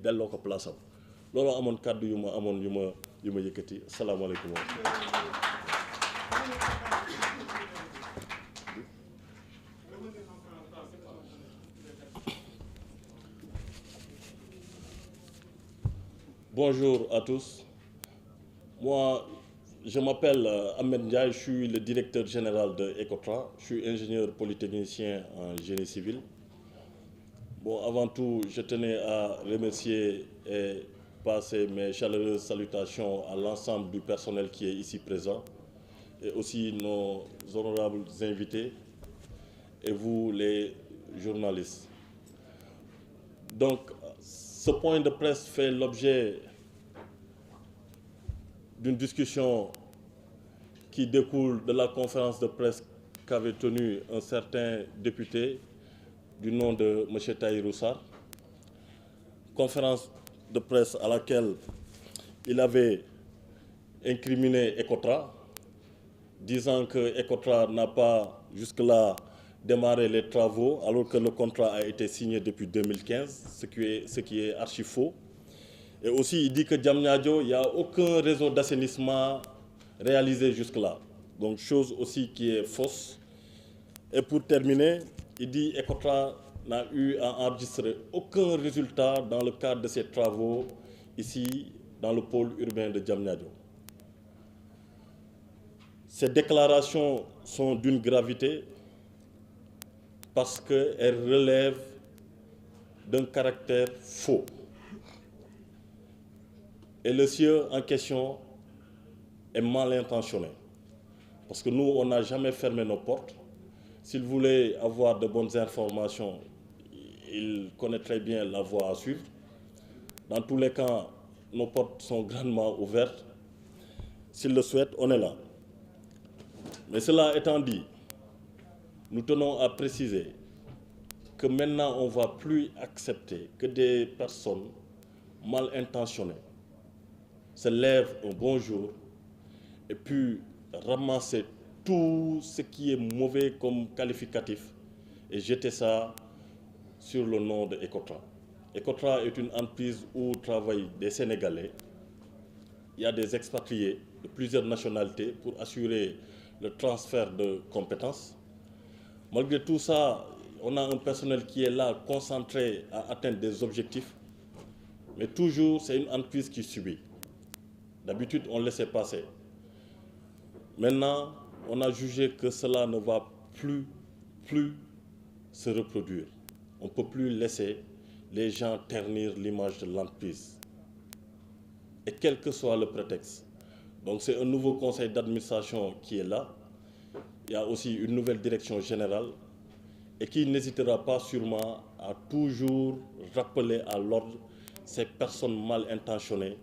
delloo ko place am looloo amoon kàddu yu ma amoon yu ma yëkkati salaamaaleykum. Bonjour à tous. Moi, je m'appelle Ahmed Ndiaye, je suis le directeur général de Ecotra, je suis ingénieur polytechnicien en génie civil. Bon, avant tout, je tenais à remercier et passer mes chaleureuses salutations à l'ensemble du personnel qui est ici présent et aussi nos honorables invités et vous les journalistes. Donc, ce point de presse fait l'objet d'une discussion qui découle de la conférence de presse qu'avait tenue un certain député du nom de M. Tahirou Sarr, conférence de presse à laquelle il avait incriminé Ecotra, disant que Ecotra n'a pas jusque-là démarré les travaux alors que le contrat a été signé depuis 2015, ce qui est archi faux. Et aussi, il dit que Diamniadio, il n'y a aucun réseau d'assainissement réalisé jusque-là. Donc, chose aussi qui est fausse. Et pour terminer, il dit qu'Ecotra n'a eu à enregistrer aucun résultat dans le cadre de ses travaux ici, dans le pôle urbain de Diamniadio. Ces déclarations sont d'une gravité parce qu'elles relèvent d'un caractère faux. Et le sieur en question est mal intentionné. Parce que nous, on n'a jamais fermé nos portes. S'il voulait avoir de bonnes informations, il connaît très bien la voie à suivre. Dans tous les cas, nos portes sont grandement ouvertes. S'il le souhaite, on est là. Mais cela étant dit, nous tenons à préciser que maintenant, on ne va plus accepter que des personnes mal intentionnées se lèvent un bon jour et puis ramasser tout ce qui est mauvais comme qualificatif et jeter ça sur le nom de Ecotra. Ecotra est une entreprise où travaillent des Sénégalais. Il y a des expatriés de plusieurs nationalités pour assurer le transfert de compétences. Malgré tout ça, on a un personnel qui est là, concentré à atteindre des objectifs. Mais toujours, c'est une entreprise qui subit. D'habitude, on laissait passer. Maintenant, on a jugé que cela ne va plus se reproduire. On ne peut plus laisser les gens ternir l'image de l'entreprise. Et quel que soit le prétexte. Donc c'est un nouveau conseil d'administration qui est là. Il y a aussi une nouvelle direction générale et qui n'hésitera pas sûrement à toujours rappeler à l'ordre ces personnes mal intentionnées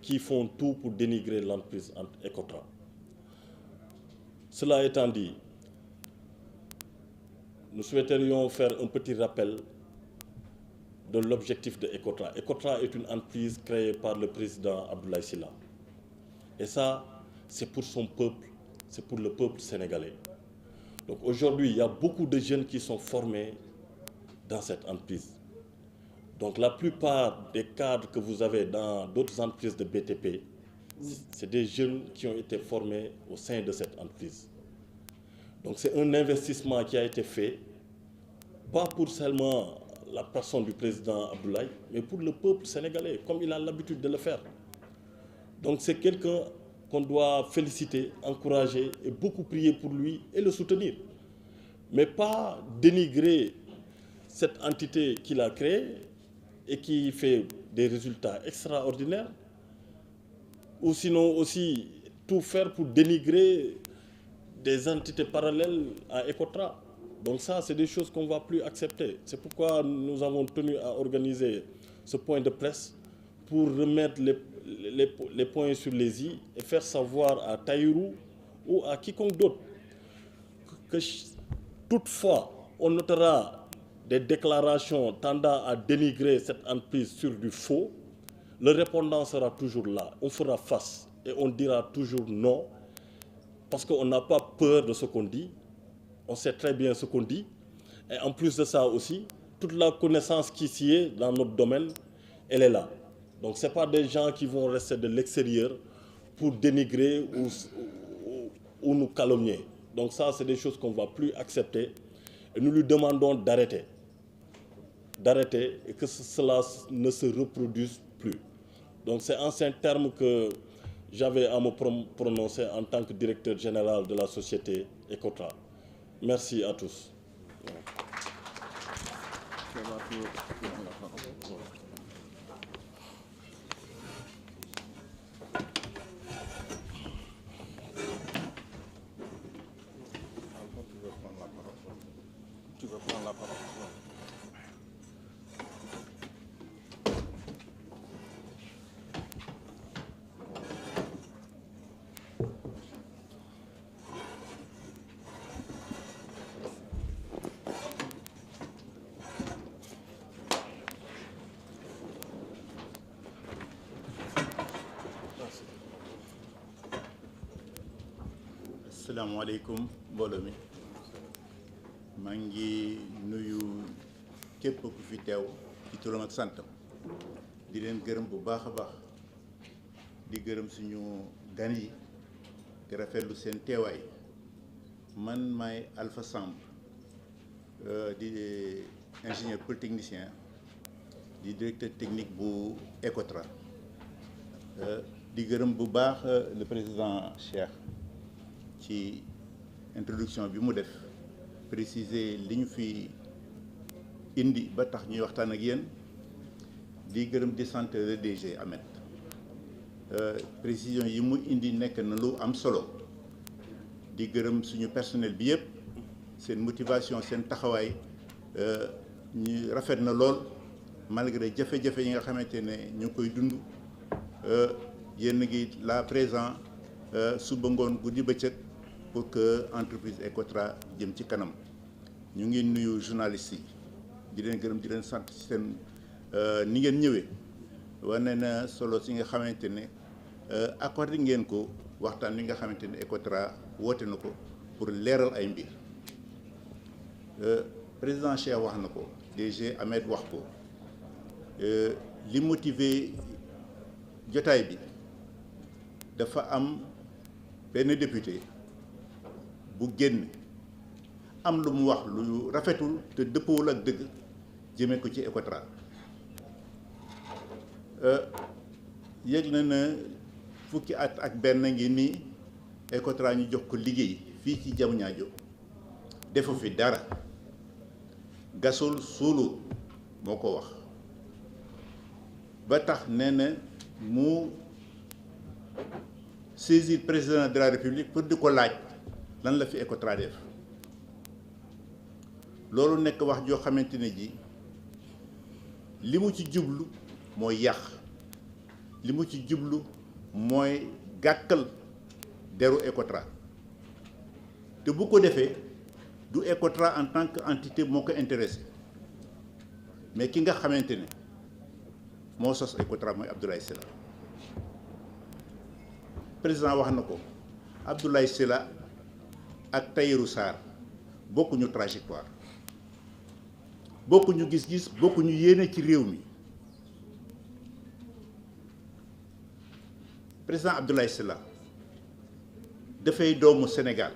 qui font tout pour dénigrer l'entreprise Ecotra. Cela étant dit, nous souhaiterions faire un petit rappel de l'objectif de Ecotra. Ecotra est une entreprise créée par le président Abdoulaye Sylla. Et ça, c'est pour son peuple, c'est pour le peuple sénégalais. Donc aujourd'hui, il y a beaucoup de jeunes qui sont formés dans cette entreprise. Donc la plupart des cadres que vous avez dans d'autres entreprises de BTP, c'est des jeunes qui ont été formés au sein de cette entreprise. Donc c'est un investissement qui a été fait, pas pour seulement la personne du président Abdoulaye, mais pour le peuple sénégalais, comme il a l'habitude de le faire. Donc c'est quelqu'un qu'on doit féliciter, encourager et beaucoup prier pour lui et le soutenir. Mais pas dénigrer cette entité qu'il a créée et qui fait des résultats extraordinaires, ou sinon aussi tout faire pour dénigrer des entités parallèles à Ecotra. Donc ça, c'est des choses qu'on ne va plus accepter. C'est pourquoi nous avons tenu à organiser ce point de presse pour remettre les points sur les i et faire savoir à Tahirou ou à quiconque d'autre que toutefois on notera des déclarations tendant à dénigrer cette entreprise sur du faux, le répondant sera toujours là. On fera face et on dira toujours non parce qu'on n'a pas peur de ce qu'on dit. On sait très bien ce qu'on dit. Et en plus de ça aussi, toute la connaissance qui s'y est dans notre domaine, elle est là. Donc ce n'est pas des gens qui vont rester de l'extérieur pour dénigrer ou nous calomnier. Donc ça, c'est des choses qu'on ne va plus accepter. Et nous lui demandons d'arrêter et que cela ne se reproduise plus. Donc c'est en ces termes que j'avais à me prononcer en tant que directeur général de la société Ecotra. Merci à tous. Tu veux prendre la parole? Asalaamaaleykum mbooloo mi maa ngi nuyu képp ku fi teew ci turam ak santam di leen gërëm bu baax a baax di gërëm suñu gan yi di rafetlu seen teewaay man maay Alpha Samb di ingénieur polytechnicien di directeur technique bu Ecotra di gërëm bu baax le président Cheikh ci introduction bi mu def préciser li ñu fi indi ba tax ñuy waxtaan ak yéen di gërëm di sant le DG Ahmed précision yi mu indi nekk na lu am solo di gërëm suñu personnel bi yëpp seen motivation seen taxawaay ñu rafet na lool malgré jafe-jafe yi nga xamante ne ñu ngi koy dund yéen ngi là présent suba ngoon guddi bëccëg pour que entreprise Ecotra jëm ci kanam ñu ngi nuyu journalistes yi di leen gërëm di leen sant ci seen ni ngeen ñëwee wane na solo si nga xamante ne accordé ngeen ko waxtaan wi nga xamante ne Ecotra woote na ko pour leeral ay mbir président Cheikh wax na ko DG Ahmed wax ko li motivé jotaay bi dafa am benn député bu génn am lu mu wax lu rafetul te dëppoowul ak dëgg jëmee ko ci Ecotra yëg na fukki at ak benn ngi nii Ecotra ñu jox ko liggéey fii ci Diamniadio defu fi dara gasul suulu moo ko wax ba tax nee na mu saisir président de la République pour di ko laaj lan la fi Ecotra def loolu nekk wax joo xamante ne ji li mu ci jublu mooy yàq li mu ci jublu mooy gàkkal deru Ecotra te bu ko defee du Ecotra en tant que entité moo ko intéressé mais ki nga xamante ne moo sos Ecotra mooy Abdoulaye Sylla président wax na ko Abdoulaye Sylla ak Tahirou Sarr bokkuñu trajectoire bokkuñu gis-gis bokkuñu yéene ci réew mi président Abdoulaye Sylla dafay doomu Sénégal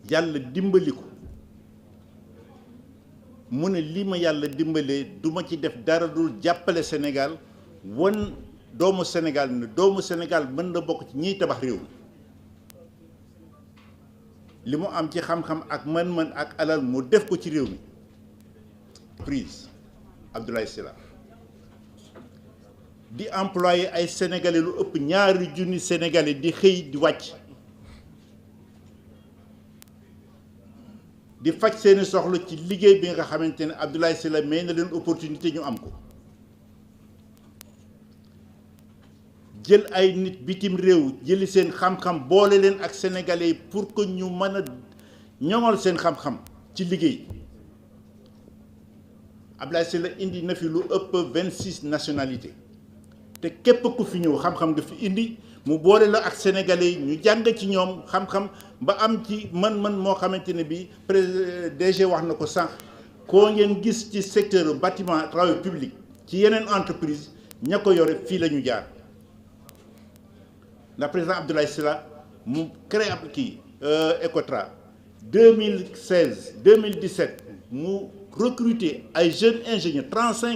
yàlla dimbali ko mu ne li ma yàlla dimbalee duma ci def dara dul jàppale Sénégal wan doomu Sénégal ne doomu Sénégal mën na bokk ci ñiy tabax réew mi li mu am ci xam-xam ak mën-mën ak alal mu def ko ci réew mi prise Abdoulaye Sylla di employé ay sénégalais lu ëpp 2 junni sénégalais di xëy di wàcc di faj seeni soxla ci liggéey bi nga xamante ne Abdoulaye Sylla may na leen opportunité ñu am ko jël ay nit bitim réew jëli seen xam-xam boole leen ak sénégalais yi pour que ñu mën a ñoŋal seen xam-xam ci liggéey Abdoulaye Sylla indi na fi lu ëpp 26 nationalités te képp ku fi ñëw xam-xam nga fi indi mu boole la ak sénégalais yi ñu jàng ci ñoom xam-xam ba am ci mën-mën moo xamante ne bi DG wax na ko sànq koo ngeen gis ci secteur bâtiment travaux publics ci yeneen entreprise ña ko yore fii la ñu jaar ndax président Abdoulaye Sylla mu créé ab kii Ecotra 2016 2017 mu recruter ay jeunes ingénieurs 35